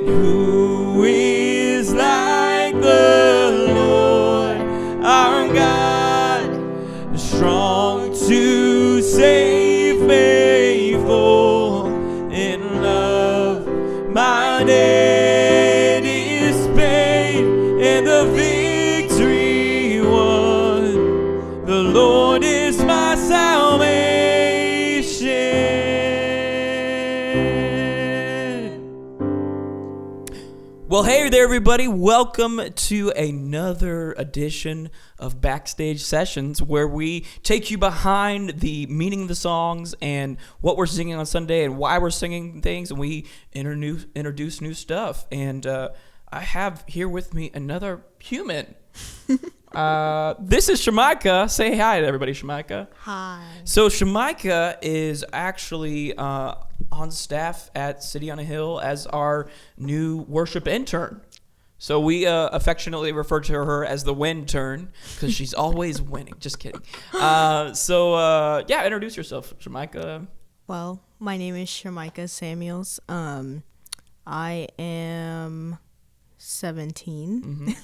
Who is like the Lord our God, strong to save, faithful in love. My debt is paid and the victory won. The Lord is my salvation. Well, hey there, everybody. Welcome to another edition of Backstage Sessions, where we take you behind the meaning of the songs and what we're singing on Sunday and why we're singing things, and we introduce new stuff. And I have here with me another human. This is Sha'micah. Say hi to everybody, Sha'micah. Hi. So Sha'micah is actually on staff at City on a Hill as our new worship intern. So we affectionately refer to her as the Win-turn because she's always winning. Just kidding. Introduce yourself, Sha'micah. Well, my name is Sha'micah Samuels. I am 17.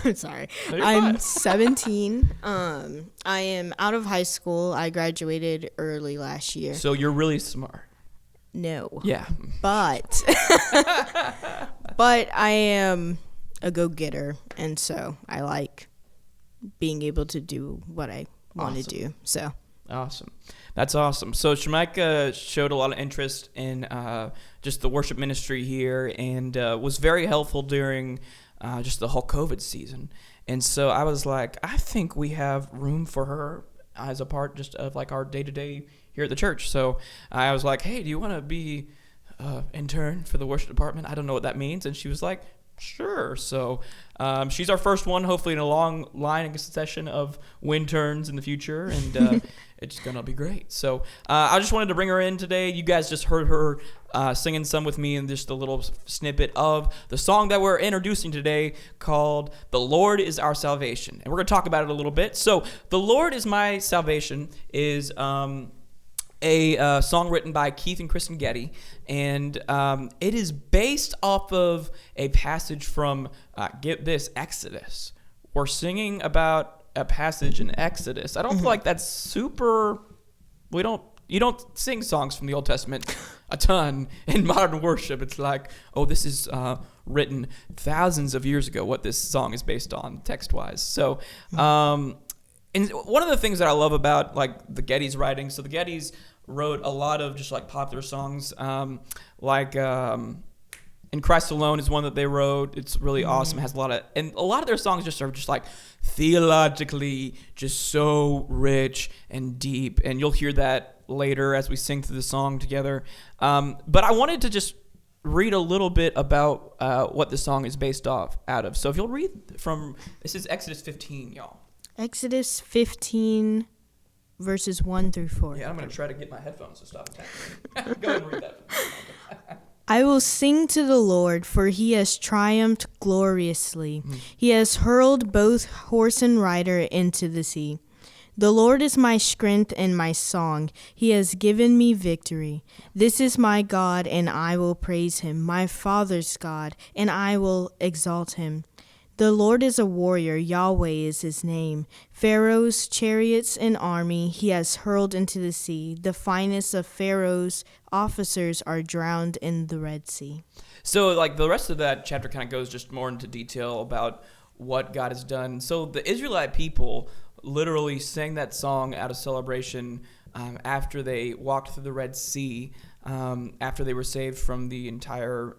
I'm sorry. I'm 17. I am out of high school. I graduated early last year. So you're really smart. No. Yeah. But I am a go-getter, and so I like being able to do what I want to do. So awesome. That's awesome. So Sha'micah showed a lot of interest in just the worship ministry here, and was very helpful during just the whole COVID season. And so I was like, I think we have room for her as a part just of like our day-to-day here at the church. So I was like, hey, do you want to be intern for the worship department? I don't know what that means. And she was like, sure. So she's our first one, hopefully in a long line and succession of Win-turns in the future, and it's going to be great. So I just wanted to bring her in today. You guys just heard her singing some with me in just a little snippet of the song that we're introducing today called The Lord is Our Salvation. And we're going to talk about it a little bit. So The Lord is My Salvation is a song written by Keith and Kristen Getty, and it is based off of a passage from, get this, Exodus. We're singing about a passage in Exodus. I don't feel like that's super, you don't sing songs from the Old Testament a ton in modern worship. It's like, oh, this is written thousands of years ago, what this song is based on text-wise. So, and one of the things that I love about like the Getty's writing, so the Getty's wrote a lot of just like popular songs, In Christ Alone is one that they wrote. It's really awesome. It has a lot of their songs just are just like theologically just so rich and deep, and you'll hear that later as we sing through the song together. But I wanted to just read a little bit about what the song is based out of. So if you'll read from, this is Exodus 15, y'all. Exodus 15, verses 1 through 4. Yeah, I'm going to try to get my headphones to stop attacking me. Go ahead and read that. I will sing to the Lord, for he has triumphed gloriously. He has hurled both horse and rider into the sea. The Lord is my strength and my song. He has given me victory. This is my God, and I will praise him, my father's God, and I will exalt him. The Lord is a warrior, Yahweh is his name. Pharaoh's chariots and army he has hurled into the sea. The finest of Pharaoh's officers are drowned in the Red Sea. So like the rest of that chapter kind of goes just more into detail about what God has done. So the Israelite people literally sang that song out of celebration after they walked through the Red Sea, after they were saved from the entire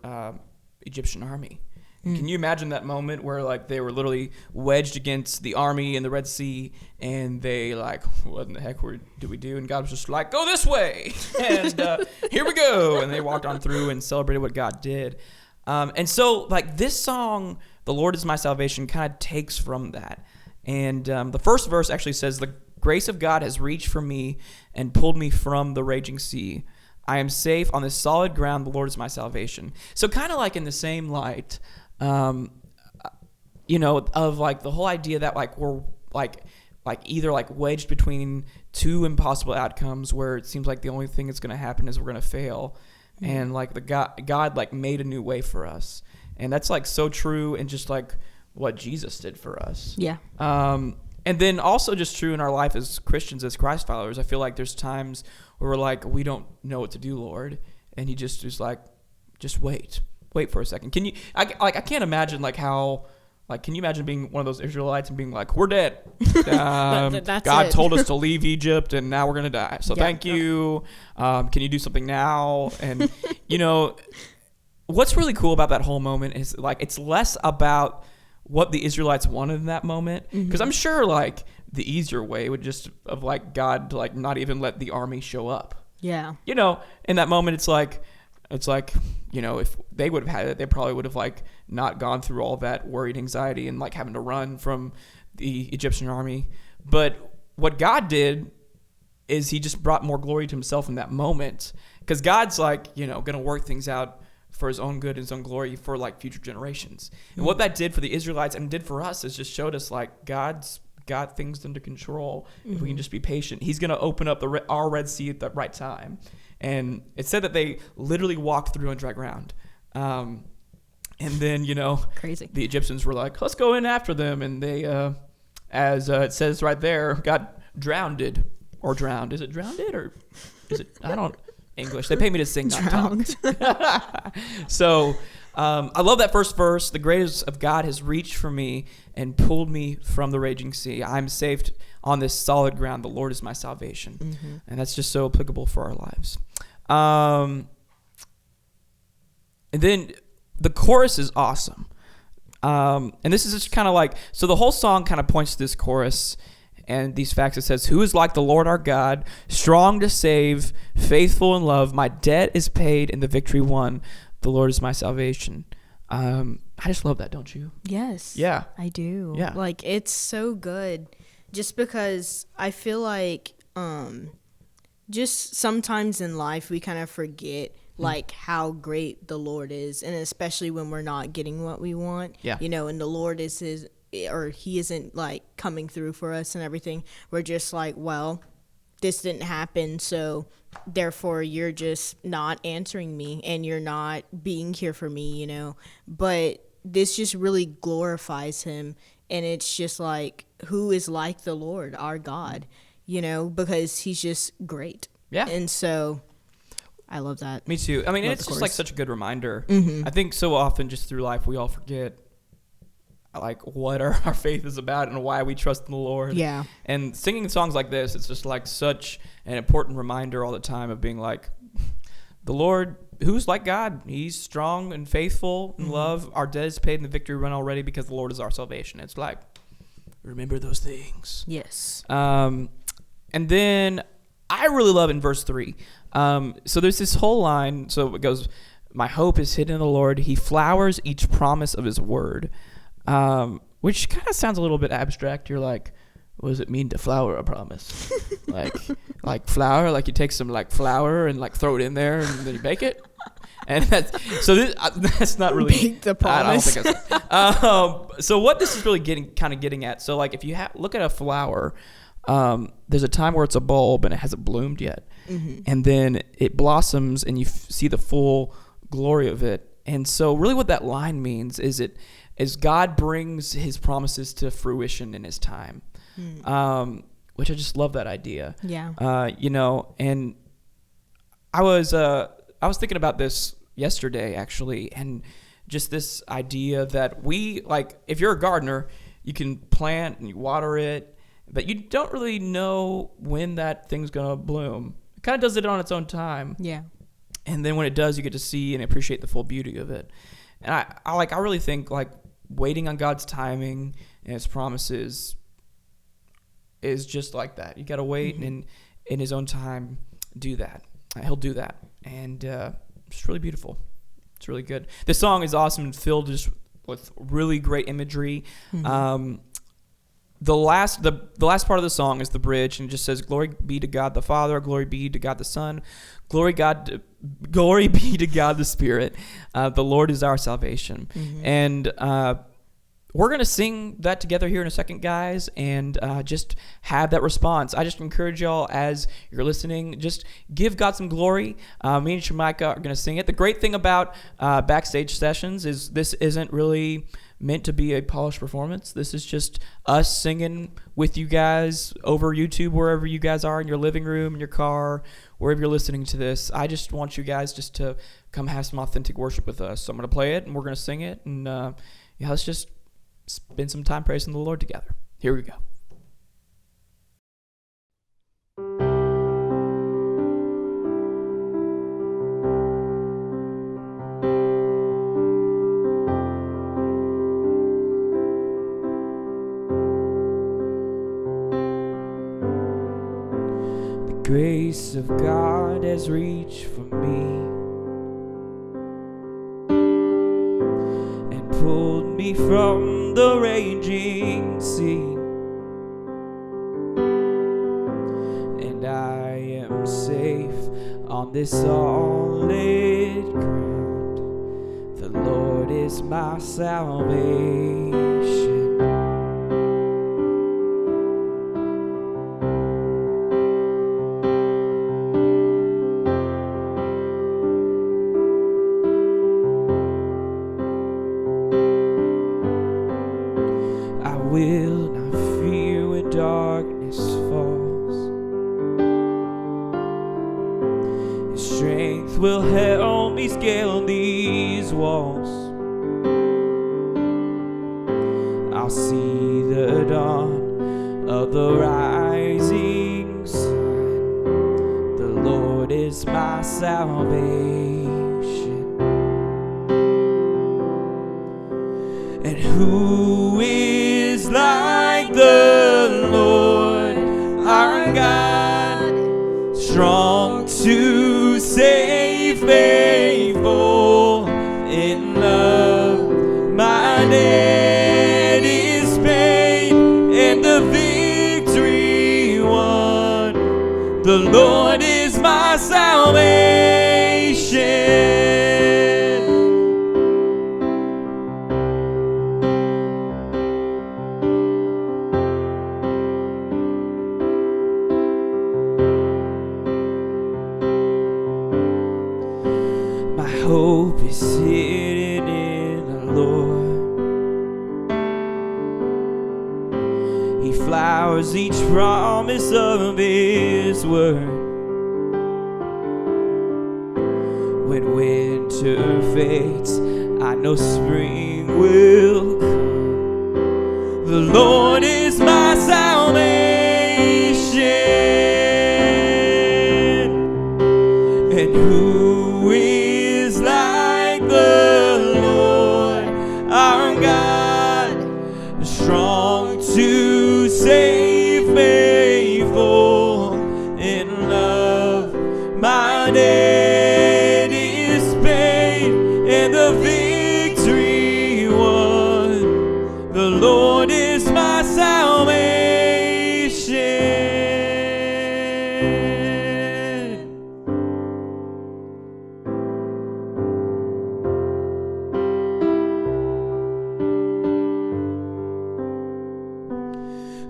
Egyptian army. Can you imagine that moment where like they were literally wedged against the army in the Red Sea, and they like, what in the heck do we do? And God was just like, go this way, and here we go. And they walked on through and celebrated what God did. And so like this song, The Lord is My Salvation, kind of takes from that. And the first verse actually says, the grace of God has reached for me and pulled me from the raging sea. I am safe on this solid ground. The Lord is my salvation. So kind of like in the same light, of like the whole idea that like we're like either like wedged between two impossible outcomes where it seems like the only thing that's going to happen is we're going to fail. and like the God like made a new way for us, and that's like so true, and just like what Jesus did for us. Yeah. And then also just true in our life as Christians, as Christ followers. I feel like there's times where we're like, we don't know what to do, Lord, and He just is like, just wait for a second. Can you? I can't imagine like how. Like, can you imagine being one of those Israelites and being like, we're dead. That's God it. told us to leave Egypt, and now we're going to die. So Yeah. thank you. Can you do something now? And, what's really cool about that whole moment is, like, it's less about what the Israelites wanted in that moment. Because I'm sure, like, the easier way would just of, like, God to, like, not even let the army show up. Yeah. In that moment, it's like, if they would have had it, they probably would have like not gone through all that worried anxiety and like having to run from the Egyptian army. But what God did is He just brought more glory to Himself in that moment, because God's like, going to work things out for His own good and His own glory for like future generations. And what that did for the Israelites and did for us is just showed us like God's got things under control. If we can just be patient, He's going to open up our Red Sea at the right time. And it said that they literally walked through on dry ground. And then, Crazy. The Egyptians were like, let's go in after them. And they, as it says right there, got drowned or drowned. Is it drowned or is it, I don't, English. They pay me to sing, not talk. So I love that first verse. The grace of God has reached for me and pulled me from the raging sea. I'm saved on this solid ground. The Lord is my salvation. And that's just so applicable for our lives. And then the chorus is awesome. And this is just kind of like, so the whole song kind of points to this chorus and these facts. It says, who is like the Lord our God, strong to save, faithful in love. My debt is paid and the victory won. The Lord is my salvation. I just love that, don't you? Yes. Yeah. I do. Yeah. Like, it's so good just because I feel like just sometimes in life we kind of forget like how great the Lord is, and especially when we're not getting what we want. Yeah. And the Lord is He isn't like coming through for us and everything. We're just like, well, this didn't happen, so therefore you're just not answering me and you're not being here for me, But this just really glorifies Him, and it's just like, who is like the Lord, our God, because He's just great. Yeah. And so I love that. Me too. I mean, it's just like such a good reminder. I think so often just through life we all forget like what our faith is about and why we trust in the Lord. Yeah. And singing songs like this, it's just like such an important reminder all the time of being like, the Lord, who's like God, He's strong and faithful in love. Our debt is paid and the victory won already because the Lord is our salvation. It's like, remember those things. Yes. And then I really love in verse 3. So there's this whole line. So it goes, my hope is hidden in the Lord. He flowers each promise of His word. Which kind of sounds a little bit abstract. You're like, what does it mean to flower a promise? like flour, like you take some like flour and like throw it in there and then you bake it. And that's not really bake the promise. I don't think that's so what this is really getting at. So like if you look at a flower, there's a time where it's a bulb and it hasn't bloomed yet, and then it blossoms and you see the full glory of it. And so really what that line means is God brings His promises to fruition in His time, which I just love that idea. Yeah. And I was thinking about this yesterday actually, and just this idea that we, like, if you're a gardener, you can plant and you water it, but you don't really know when that thing's gonna bloom. It kind of does it on its own time. Yeah. And then when it does, you get to see and appreciate the full beauty of it. And I really think like waiting on God's timing and His promises is just like that. You got to wait and in His own time do that. He'll do that. And it's really beautiful. It's really good. This song is awesome and filled just with really great imagery. The last part of the song is the bridge, and it just says, "Glory be to God the Father, glory be to God the Son, glory be to God the Spirit. The Lord is our salvation." And we're going to sing that together here in a second, guys, and just have that response. I just encourage y'all as you're listening, just give God some glory. Me and Sha'micah are going to sing it. The great thing about Backstage Sessions is this isn't really meant to be a polished performance. This is just us singing with you guys over YouTube, wherever you guys are, in your living room, in your car, wherever you're listening to this. I just want you guys just to come have some authentic worship with us. So I'm going to play it, and we're going to sing it, and let's just spend some time praising the Lord together. Here we go. The grace of God has reached for me and pulled me from the raging sea, and I am safe on this solid ground. The Lord is my salvation. Will not fear when darkness falls. His strength will help me scale these walls. I'll see the dawn of the rising sun. The Lord is my salvation. And who is like the Lord our God, strong to save, faithful in love? My debt is paid and the victory won. The Lord is my salvation. Hope is hidden in the Lord. He flowers each promise of His word. When winter fades, I know spring will come. The Lord is my salvation. And who is like the Lord our God, strong to save, faithful in love? My debt is paid and the victory won. The Lord is my salvation.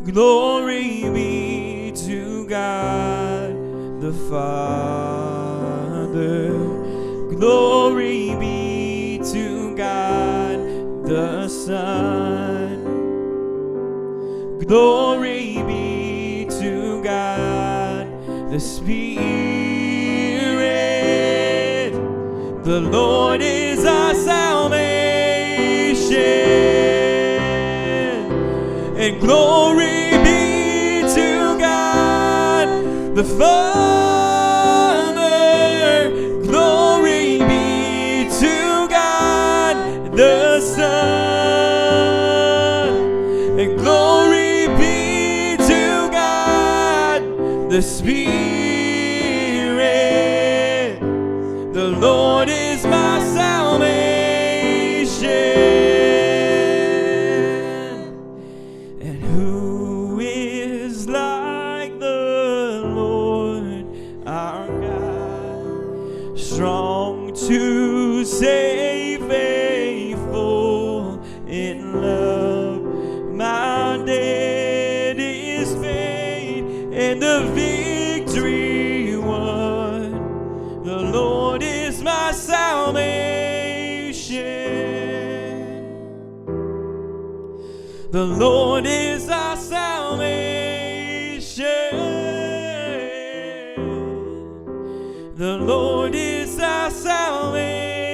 Glory be to God the Father. Glory be to God the Son. Glory be to God the Spirit. The Lord is our salvation. And glory be to God the Father. Glory be to God the Son. And glory be to God the Spirit. The Lord is my salvation. Strong to save, faithful in love. and the victory won. The Lord is my salvation. The Lord is our salvation. The Lord is our salvation.